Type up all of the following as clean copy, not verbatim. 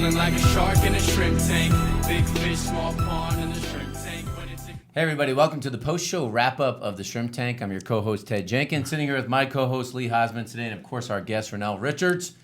Feeling like a shark in a shrimp tank. Big fish, small pond in the shrimp tank. Hey everybody, welcome to the post-show wrap-up of the Shrimp Tank. I'm your co-host Ted Jenkins, sitting here with my co-host Lee Hosman today, and of course our guest Ronnell Richards.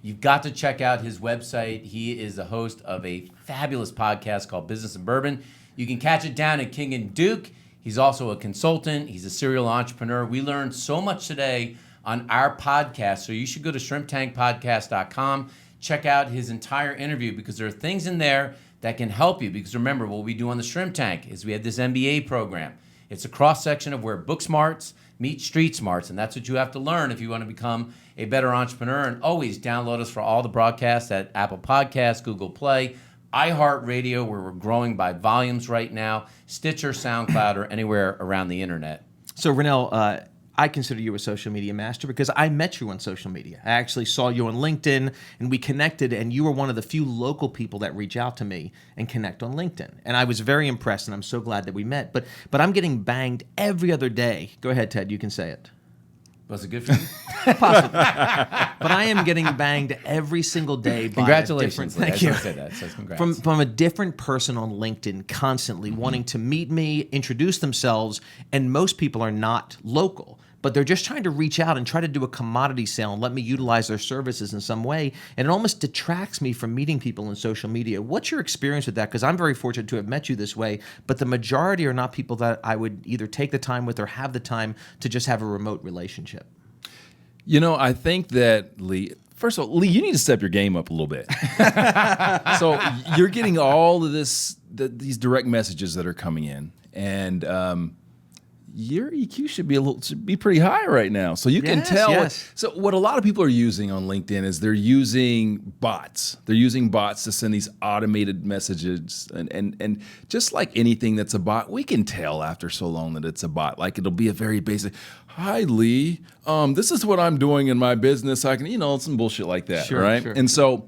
You've got to check out his website. He is the host of a fabulous podcast called Business and Bourbon. You can catch it down at King and Duke. He's also a consultant. He's a serial entrepreneur. We learned so much today on our podcast, so you should go to shrimptankpodcast.com. Check out his entire interview because there are things in there that can help you. Because remember, what we do on the Shrimp Tank is we have this MBA program. It's a cross-section of where book smarts meet street smarts, and that's what you have to learn if you want to become a better entrepreneur. And always download us for all the broadcasts at Apple Podcasts, Google Play, iHeartRadio, where we're growing by volumes right now, Stitcher, SoundCloud, or anywhere around the internet. So, Ronnell, I consider you a social media master because I met you on social media. I actually saw you on LinkedIn, and we connected, and you were one of the few local people that reach out to me and connect on LinkedIn. And I was very impressed, and I'm so glad that we met. But I'm getting banged every other day. Go ahead, Ted, you can say it. Was it good for you? Possibly. But I am getting banged every single day by Congratulations. Thank you. Say that. So congrats. From a different person on LinkedIn constantly wanting to meet me, introduce themselves, and most people are not local. But they're just trying to reach out and try to do a commodity sale and let me utilize their services in some way. And it almost detracts me from meeting people on social media. What's your experience with that? Because I'm very fortunate to have met you this way, but the majority are not people that I would either take the time with or have the time to just have a remote relationship. You know, I think that, Lee, first of all, Lee, you need to step your game up a little bit. So you're getting all of these direct messages that are coming in, and your EQ should be pretty high right now. So you can tell. Yes. So what a lot of people are using on LinkedIn is they're using bots. They're using bots to send these automated messages. And just like anything that's a bot, we can tell after so long that it's a bot. Like it'll be a very basic, "Hi, Lee. This is what I'm doing in my business. I can, some bullshit like that, Sure, right?" sure. And so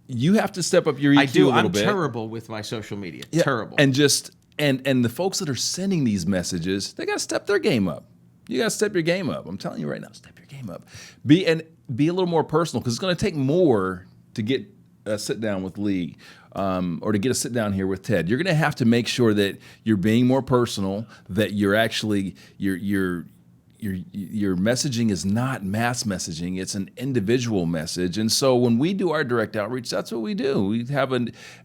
you have to step up your EQ I do. a little I'm bit. terrible with my social media. Yeah, Terrible. And just and the folks that are sending these messages, they got to step their game up. You got to step your game up. I'm telling you right now, step your game up. Be a little more personal because it's going to take more to get a sit down with Lee or to get a sit down here with Ted. You're going to have to make sure that you're being more personal, that you're actually your messaging is not mass messaging; it's an individual message. And so when we do our direct outreach, that's what we do.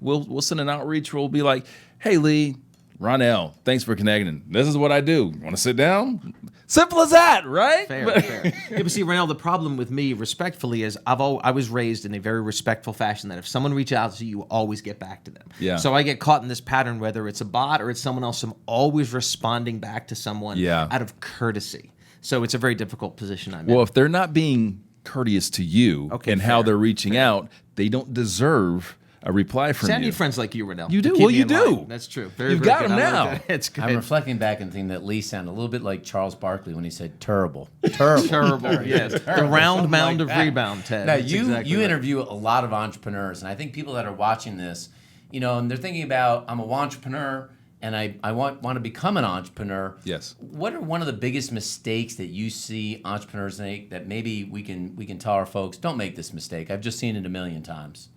We'll send an outreach where we'll be like, "Hey, Lee, Ronnell, thanks for connecting. This is what I do. Want to sit down?" Simple as that, right? Fair. Yeah, but see, Ronnell, the problem with me, respectfully, is I was raised in a very respectful fashion that if someone reaches out to you, you always get back to them. Yeah. So I get caught in this pattern, whether it's a bot or it's someone else, I'm always responding back to someone out of courtesy. So it's a very difficult position I'm in. Well, if they're not being courteous to you and how they're reaching out, they don't deserve a reply from See, you. I need friends like you, Ronnell. You do? to keep Well, me you in do. line. That's true. Very, You've very got good. them I now. like that. It's good. I'm reflecting back and thinking that Lee sounded a little bit like Charles Barkley when he said terrible. Terrible. Yes. The Terrible. round Something mound like of that. rebound, Ted. Now, That's you exactly right. interview a lot of entrepreneurs, and I think people that are watching this, and they're thinking about, I'm a entrepreneur, and I want to become an entrepreneur. Yes. What are one of the biggest mistakes that you see entrepreneurs make that maybe we can tell our folks, don't make this mistake? I've just seen it a million times.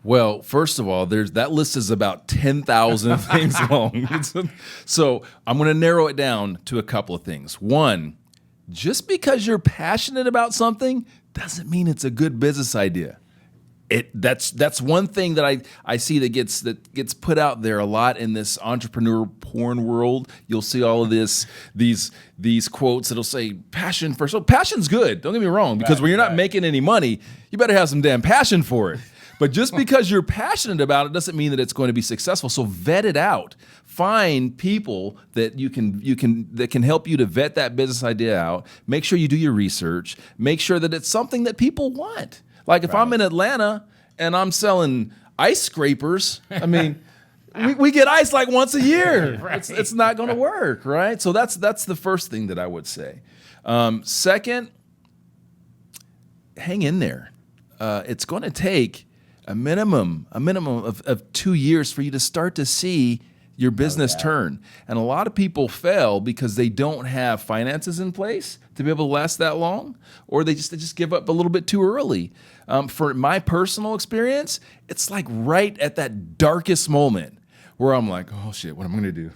Well, first of all, that list is about 10,000 things long. So I'm going to narrow it down to a couple of things. One, just because you're passionate about something doesn't mean it's a good business idea. That's one thing that I see that gets put out there a lot in this entrepreneur porn world. You'll see all of these quotes that'll say passion first. So passion's good. Don't get me wrong, because when you're not making any money, you better have some damn passion for it. But just because you're passionate about it doesn't mean that it's going to be successful. So vet it out. Find people that that can help you to vet that business idea out. Make sure you do your research. Make sure that it's something that people want. Like if I'm in Atlanta and I'm selling ice scrapers, I mean, we get ice like once a year. Right. It's not going to work, right? So that's the first thing that I would say. Second, hang in there. It's going to take a minimum of 2 years for you to start to see your business turn. And a lot of people fail because they don't have finances in place to be able to last that long, or they just give up a little bit too early. For my personal experience, it's like right at that darkest moment where I'm like, oh shit, what am I gonna do?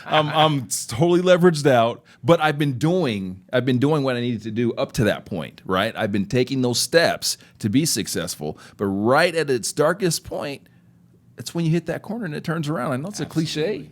I'm totally leveraged out, but I've been doing what I needed to do up to that point, right? I've been taking those steps to be successful, but right at its darkest point, it's when you hit that corner and it turns around. I know it's a cliche.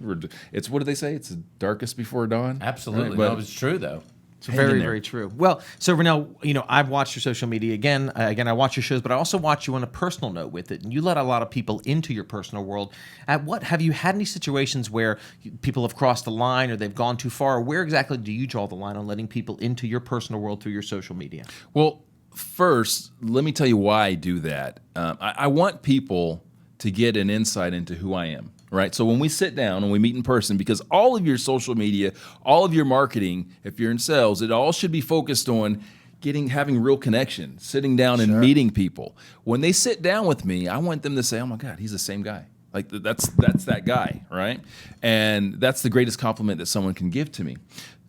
It's, what do they say? It's the darkest before dawn. Absolutely. Right? But No, it's true though. It's very, very true. Well, so Ronnell, I've watched your social media again. I watch your shows, but I also watch you on a personal note with it. And you let a lot of people into your personal world. Have you had any situations where people have crossed the line or they've gone too far? Or where exactly do you draw the line on letting people into your personal world through your social media? Well, first, let me tell you why I do that. I want people to get an insight into who I am, right? So when we sit down and we meet in person, because all of your social media, all of your marketing, if you're in sales, it all should be focused on having real connection, sitting down and meeting people. When they sit down with me, I want them to say, oh my God, he's the same guy. Like that's that guy, right? And that's the greatest compliment that someone can give to me.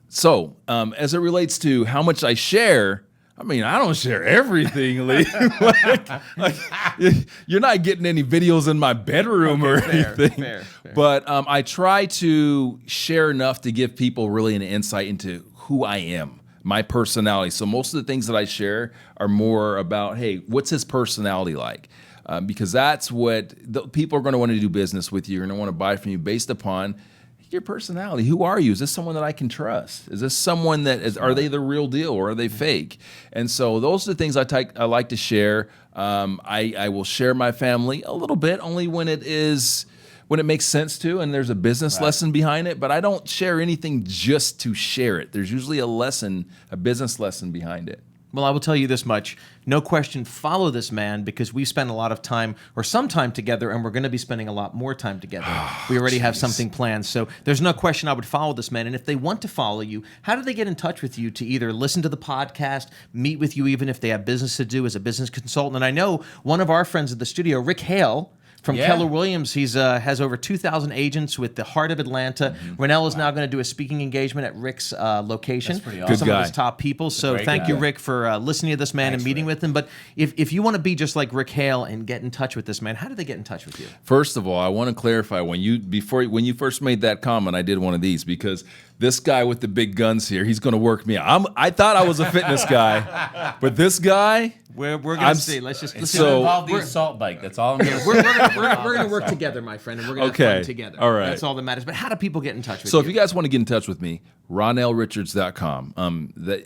So as it relates to how much I share, I mean, I don't share everything, Lee. like, you're not getting any videos in my bedroom or anything. Fair. But I try to share enough to give people really an insight into who I am, my personality. So most of the things that I share are more about, hey, what's his personality like? Because that's what people are going to want to do business with you and want to buy from you based upon your personality. Who are you? Is this someone that I can trust? Is this someone are they the real deal or are they fake? And so those are the things I like to share. I will share my family a little bit, only when it makes sense to, and there's a business lesson behind it, but I don't share anything just to share it. There's usually a business lesson behind it. Well, I will tell you this much. No question, follow this man because we've spent a lot of time or some time together, and we're going to be spending a lot more time together. We already have something planned. So there's no question I would follow this man. And if they want to follow you, how do they get in touch with you to either listen to the podcast, meet with you even if they have business to do as a business consultant? And I know one of our friends at the studio, Rick Hale, from Keller Williams, he's has over 2,000 agents with the heart of Atlanta. Ronnell is now going to do a speaking engagement at Rick's location. That's pretty awesome. Some of his top people. So thank you, Rick, for listening to this man and meeting with him. But if you want to be just like Rick Hale and get in touch with this man, how do they get in touch with you? First of all, I want to clarify when you first made that comment, I did one of these because this guy with the big guns here, he's going to work me out. I thought I was a fitness guy, but this guy. We're going to see. Let's involve the assault bike. That's all I'm going to say. We're going to work together, my friend, and we're going to have fun together. All right. That's all that matters. But how do people get in touch with you? So if you guys want to get in touch with me, RonnellRichards.com.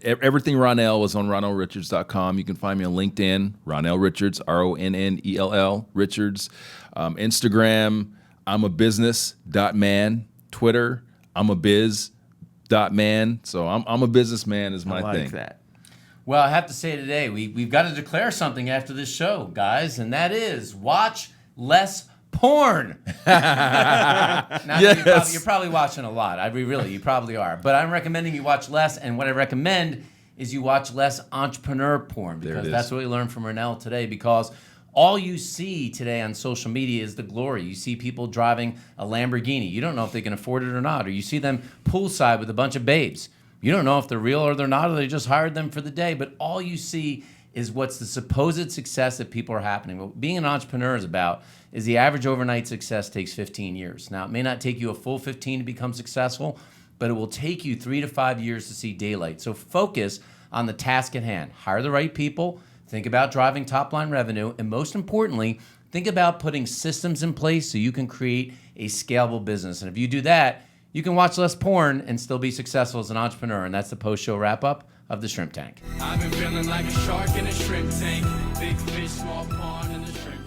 Everything Ronnell is on RonnellRichards.com. You can find me on LinkedIn, Ronnell Richards, RONNELL, Richards. Instagram, I'm a business.man. Twitter, I'm a biz.man. So I'm a businessman is my thing. I like that. Well, I have to say today, we've got to declare something after this show, guys, and that is watch less porn. Now, you're probably watching a lot. You probably are. But I'm recommending you watch less, and what I recommend is you watch less entrepreneur porn because that's what we learned from Ronnell today because all you see today on social media is the glory. You see people driving a Lamborghini. You don't know if they can afford it or not. Or you see them poolside with a bunch of babes. You don't know if they're real or they're not, or they just hired them for the day. But all you see is what's the supposed success that people are happening. What being an entrepreneur is about is the average overnight success takes 15 years. Now, it may not take you a full 15 to become successful, but it will take you 3 to 5 years to see daylight. So focus on the task at hand. Hire the right people. Think about driving top-line revenue. And most importantly, think about putting systems in place so you can create a scalable business. And if you do that, you can watch less porn and still be successful as an entrepreneur. And that's the post-show wrap-up of the Shrimp Tank. I've been feeling like a shark in a shrimp tank. Big fish, small pond in the shrimp